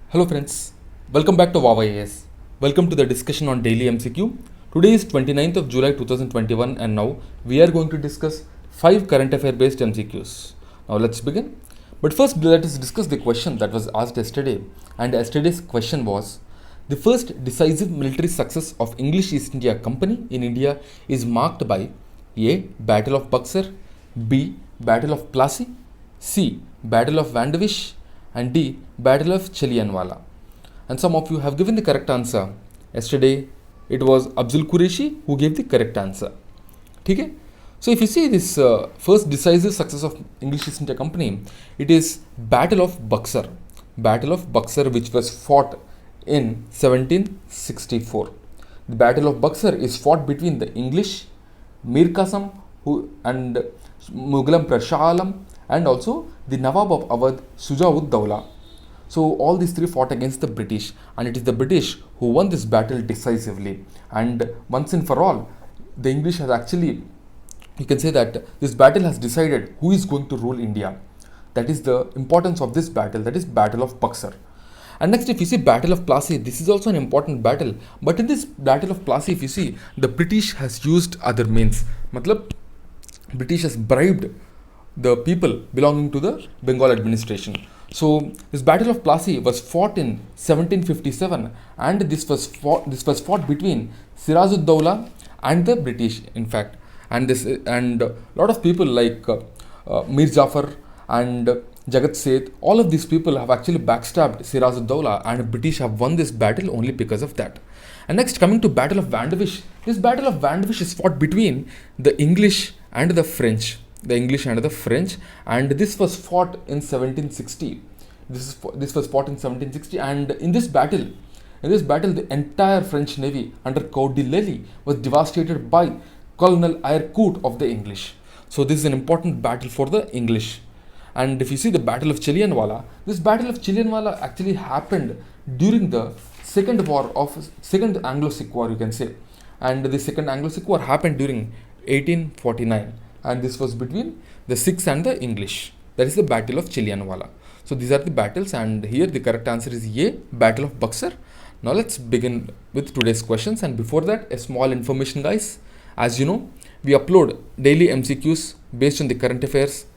Hello friends, welcome back to Wawa AS. Welcome to the discussion on daily MCQ. Today is 29th of July 2021 and now we are going to discuss 5 current affair based MCQs. Now let's begin. But first let us discuss the question that was asked yesterday, and yesterday's question was: the first decisive military success of English East India Company in India is marked by A. Battle of Buxar, B. Battle of Plassey, C. Battle of Vandevish, and D. Battle of Chilianwala. And some of you have given the correct answer. Yesterday, it was Abdul Qureshi who gave the correct answer. Okay? So if you see this first decisive success of English East India Company, it is Battle of Buxar. Battle of Buxar, which was fought in 1764. The Battle of Buxar is fought between the English, Mir Qasem, and Mughal Shah Alam, and also the Nawab of Awadh, Shuja'ud-Dawla. So all these three fought against the British, and it is the British who won this battle decisively. And once and for all, the English has actually, you can say that this battle has decided who is going to rule India. That is the importance of this battle, that is Battle of Buxar. And next, if you see Battle of Plassey, this is also an important battle. But in this Battle of Plassey, if you see, the British has used other means. Matlab, British has bribed the people belonging to the Bengal administration. So this Battle of Plassey was fought in 1757, and this was fought between Siraj-ud-Dawla and the British, in fact. And a lot of people like Mir Jafar and Jagat Seth, all of these people have actually backstabbed Siraj-ud-Dawla, and British have won this battle only because of that. And next, coming to Battle of Vandevish, this Battle of Vandevish is fought between the English and the French. And this was fought in 1760. This was fought in 1760, and in this battle, the entire French navy under Count de Lally was devastated by Colonel Eyrecourt of the English. So this is an important battle for the English. And if you see the Battle of Chilianwala, this Battle of Chilianwala actually happened during the Second Anglo-Sikh War, you can say. And the Second Anglo-Sikh War happened during 1849. And this was between the Sikhs and the English. That is the Battle of Chilianwala. So these are the battles, and here the correct answer is A, Battle of Buxar. Now let's begin with today's questions, and before that, a small information, guys. As you know, we upload daily MCQs based on the current affairs.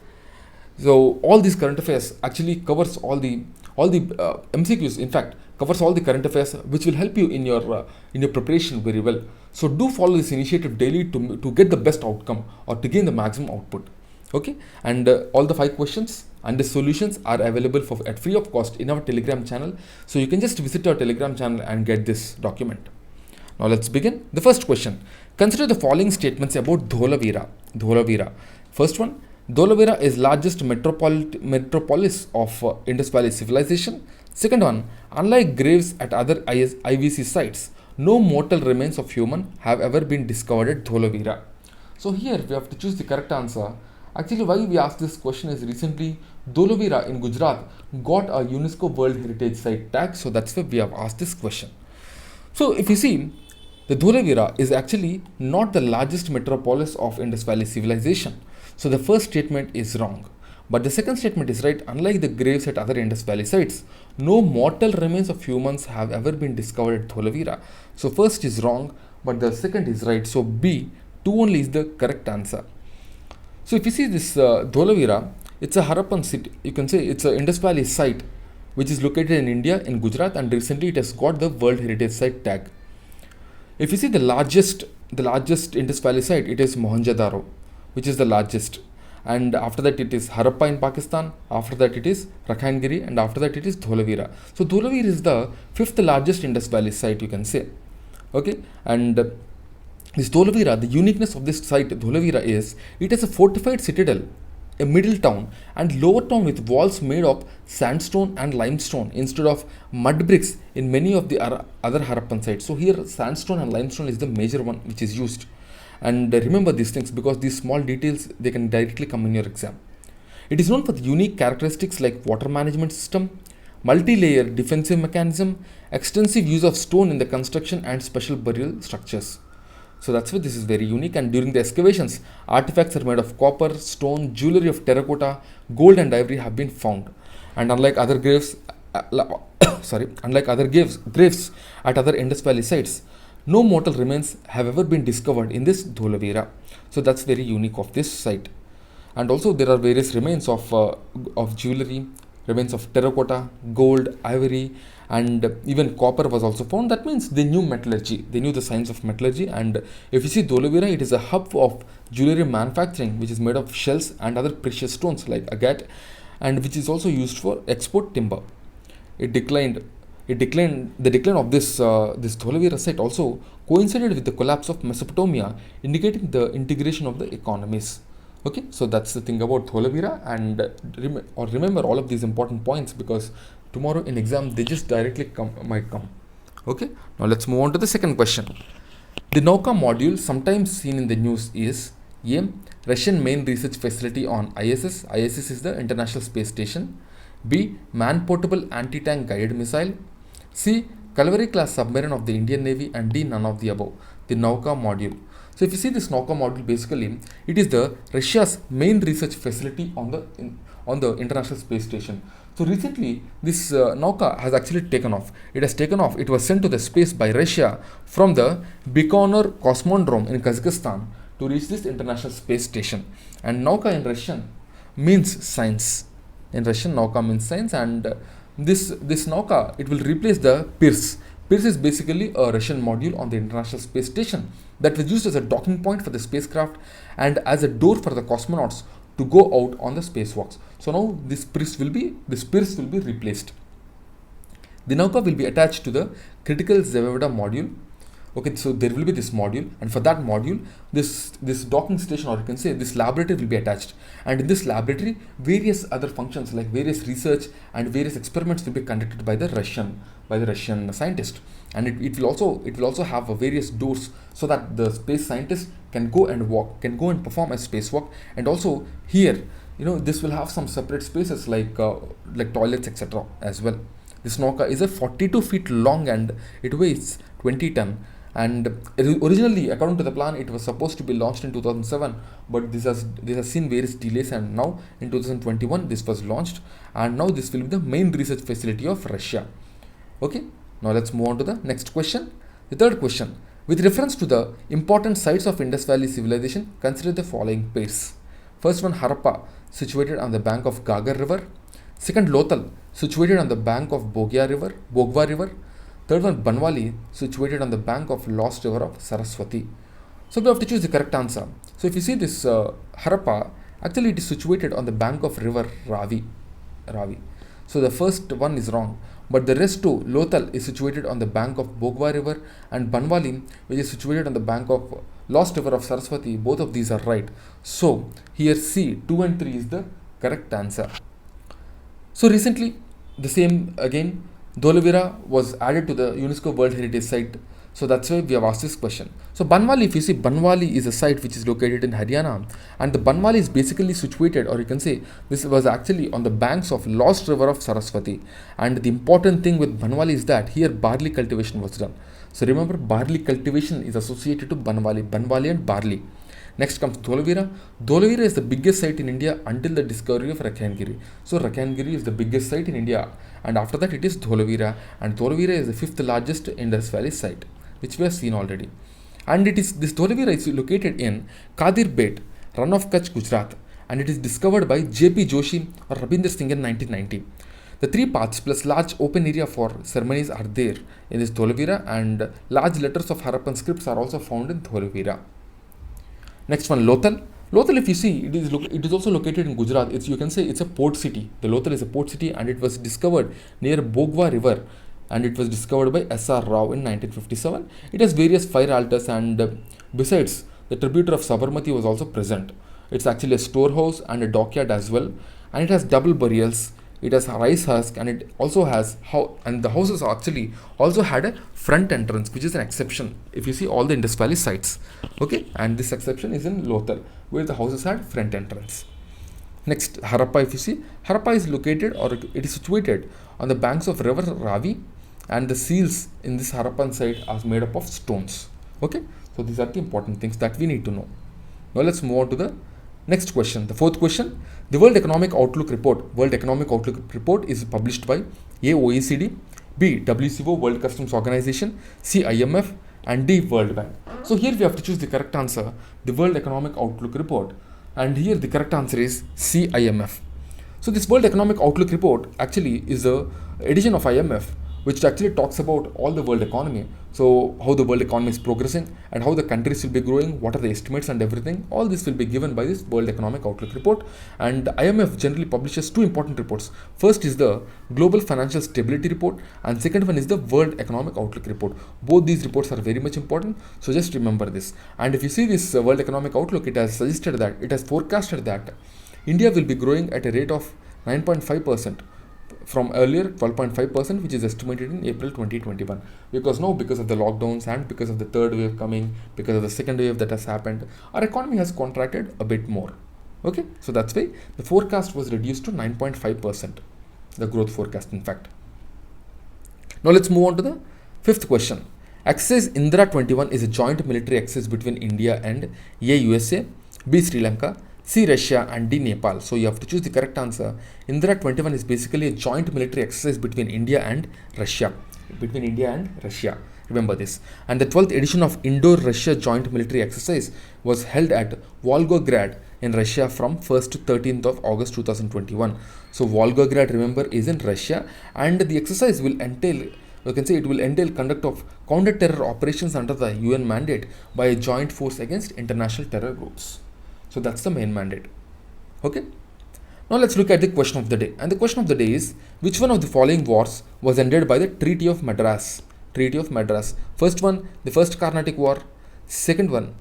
So all these current affairs actually covers all the MCQs. In fact, covers all the current affairs, which will help you in your preparation very well. So do follow this initiative daily to get the best outcome or to gain the maximum output. Okay, and all the 5 questions and the solutions are available at free of cost in our Telegram channel. So you can just visit our Telegram channel and get this document. Now let's begin. The first question: consider the following statements about Dholavira. First one: Dholavira is largest metropolis of Indus Valley civilization. Second one: unlike graves at other IVC sites, no mortal remains of human have ever been discovered at Dholavira. So here we have to choose the correct answer. Actually, why we asked this question is recently Dholavira in Gujarat got a UNESCO World Heritage Site tag, so that's why we have asked this question. So if you see, the Dholavira is actually not the largest metropolis of Indus Valley civilization. So the first statement is wrong. But the second statement is right. Unlike the graves at other Indus Valley sites, no mortal remains of humans have ever been discovered at Dholavira. So first is wrong, but the second is right. So B, 2 only is the correct answer. So if you see this Dholavira, it's a Harappan city. You can say it's an Indus Valley site which is located in India, in Gujarat, and recently it has got the World Heritage Site tag. If you see the largest Indus Valley site, it is Mohenjo-daro, which is the largest. And after that it is Harappa in Pakistan, after that it is Rakhinegarh, and after that it is Dholavira. So Dholavira is the 5th largest Indus Valley site, you can say. Okay, and this Dholavira, the uniqueness of this site, Dholavira, is it has a fortified citadel, a middle town, and lower town with walls made of sandstone and limestone instead of mud bricks in many of the other Harappan sites. So here sandstone and limestone is the major one which is used. And remember these things because these small details, they can directly come in your exam. It is known for the unique characteristics like water management system, multi-layer defensive mechanism, extensive use of stone in the construction, and special burial structures. So that's why this is very unique. And during the excavations, artifacts are made of copper, stone, jewelry of terracotta, gold and ivory have been found. And unlike other graves Unlike other graves at other Indus Valley sites, no mortal remains have ever been discovered in this Dholavira. So that's very unique of this site. And also there are various remains of jewelry, remains of terracotta, gold, ivory, and even copper was also found. That means they knew metallurgy, they knew the science of metallurgy. And if you see Dholavira, it is a hub of jewelry manufacturing, which is made of shells and other precious stones like agate, and which is also used for export timber. It declined. The decline of this Dholavira site also coincided with the collapse of Mesopotamia, indicating the integration of the economies. Okay, so that's the thing about Dholavira, and remember all of these important points, because tomorrow in exam they just directly might come. Okay, now let's move on to the second question. The Nauka module, sometimes seen in the news, is A. Russian main research facility on ISS. ISS is the International Space Station. B. Man-portable anti-tank guided missile. C. Calvary class submarine of the Indian Navy. And D. None of the above. The Nauka module. So if you see this Nauka module, basically it is the Russia's main research facility on the International Space Station. So recently this Nauka has actually taken off. It has taken off. It was sent to the space by Russia from the Baikonur Cosmodrome in Kazakhstan to reach this International Space Station. And Nauka in Russian means science. In Russian, Nauka means science, and this Nauka, it will replace the Pirs. Pirs is basically a Russian module on the International Space Station that was used as a docking point for the spacecraft and as a door for the cosmonauts to go out on the spacewalks. So now this Pirs will be replaced. The Nauka will be attached to the critical Zvezda module. Okay, so there will be this module, and for that module, this docking station, or you can say this laboratory, will be attached. And in this laboratory, various other functions like various research and various experiments will be conducted by the Russian scientist. And it will also have various doors so that the space scientists can go and perform a spacewalk. And also here, this will have some separate spaces like toilets, etc. as well. This Nauka is a 42 feet long and it weighs 20 ton. And originally, according to the plan, it was supposed to be launched in 2007, but this has seen various delays, and now in 2021 this was launched, and now this will be the main research facility of Russia. Okay, now let's move on to the next question. The third question: with reference to the important sites of Indus Valley civilization, consider the following pairs. First one, Harappa, situated on the bank of Gagar River. Second, Lothal, situated on the bank of Bogwa River. Third one, Banwali, situated on the bank of Lost River of Saraswati. So we have to choose the correct answer. So if you see this Harappa, actually it is situated on the bank of river Ravi. So the first one is wrong. But the rest too, Lothal is situated on the bank of Bogwa River, and Banwali, which is situated on the bank of Lost River of Saraswati, both of these are right. So here C, 2 and 3 is the correct answer. So recently, the same again, Dholavira was added to the UNESCO World Heritage Site. So that's why we have asked this question. So Banwali, if you see, Banwali is a site which is located in Haryana, and the Banwali is basically situated, or you can say this was actually on the banks of Lost River of Saraswati. And the important thing with Banwali is that here barley cultivation was done. So remember, barley cultivation is associated to Banwali and barley. Next comes Dholavira. Dholavira is the biggest site in India until the discovery of Rakhiangiri. So Rakhiangiri is the biggest site in India, and after that it is Dholavira, and Dholavira is the fifth largest Indus Valley site, which we have seen already. And this Dholavira is located in Kadir Bet, Run of Kutch, Gujarat, and it is discovered by J.P. Joshi or Rabindra Singh in 1990. The three paths plus large open area for ceremonies are there in this Dholavira, and large letters of Harappan scripts are also found in Dholavira. Next one, Lothal. Lothal, if you see, it is also located in Gujarat. You can say it's a port city. The Lothal is a port city, and it was discovered near Bogwa River, and it was discovered by S.R. Rao in 1957. It has various fire altars, and besides, the tributary of Sabarmati was also present. It's actually a storehouse and a dockyard as well, and it has double burials. It has rice husk, and it also has and the houses actually also had a front entrance, which is an exception if you see all the Indus Valley sites. Okay, and this exception is in Lothal, where the houses had front entrance. Next, Harappa, if you see, Harappa is located, or it is situated on the banks of river Ravi, and the seals in this Harappan site are made up of stones. Okay, so these are the important things that we need to know. Now let's move on to the next question, the fourth question. The World Economic Outlook Report is published by A. OECD, B. WCO, World Customs Organization, C. IMF, and D. World Bank. So here we have to choose the correct answer, the World Economic Outlook Report. And here the correct answer is C. IMF. So this World Economic Outlook Report actually is a edition of IMF which actually talks about all the world economy. So how the world economy is progressing and how the countries will be growing, what are the estimates and everything. All this will be given by this World Economic Outlook Report. And IMF generally publishes two important reports. First is the Global Financial Stability Report and second one is the World Economic Outlook Report. Both these reports are very much important. So just remember this. And if you see this World Economic Outlook, it has suggested that, it has forecasted that India will be growing at a rate of 9.5% from earlier 12.5%, which is estimated in April 2021. Because now, because of the lockdowns and because of the third wave coming, because of the second wave that has happened, our economy has contracted a bit more. Okay, so that's why the forecast was reduced to 9.5%, the growth forecast in fact. Now let's move on to the fifth question. Exercise Indira 21 is a joint military exercise between India and A. USA, B. Sri Lanka, C. Russia, and D. Nepal. So you have to choose the correct answer. Indira 21 is basically a joint military exercise between India and Russia. Remember this. And the 12th edition of Indo-Russia Joint Military Exercise was held at Volgograd in Russia from 1st to 13th of August 2021. So Volgograd, remember, is in Russia, and the exercise will entail, you can say it will entail conduct of counter-terror operations under the UN mandate by a joint force against international terror groups. So that's the main mandate. Okay. Now let's look at the question of the day. And the question of the day is, which one of the following wars was ended by the Treaty of Madras? Treaty of Madras. First one, the First Carnatic War. Second one,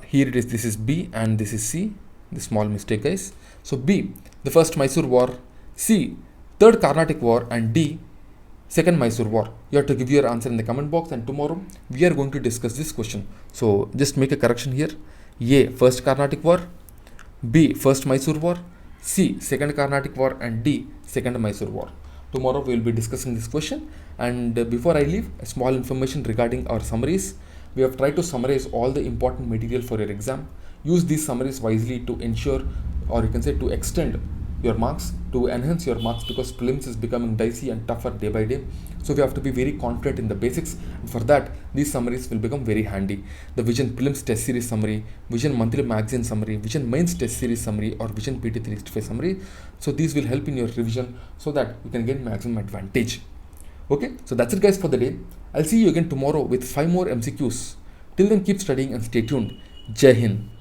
here it is, this is B and this is C. The small mistake, guys. So B, the First Mysore War. C, Third Carnatic War. And D, Second Mysore War. You have to give your answer in the comment box, and tomorrow we are going to discuss this question. So just make a correction here. A, First Carnatic War, B, First Mysore War, C, Second Carnatic War, and D, Second Mysore War. Tomorrow we will be discussing this question. And before I leave, a small information regarding our summaries. We have tried to summarize all the important material for your exam. Use these summaries wisely to ensure, or you can say to extend your marks, to enhance your marks, because prelims is becoming dicey and tougher day by day. So we have to be very confident in the basics, and for that these summaries will become very handy. The Vision Prelims Test Series Summary, Vision Monthly Magazine Summary, Vision Mains Test Series Summary, or Vision PT 365 Summary. So these will help in your revision so that you can gain maximum advantage. Okay, so that's it guys for the day. I'll see you again tomorrow with 5 more MCQs. Till then, keep studying and stay tuned. Jai Hind.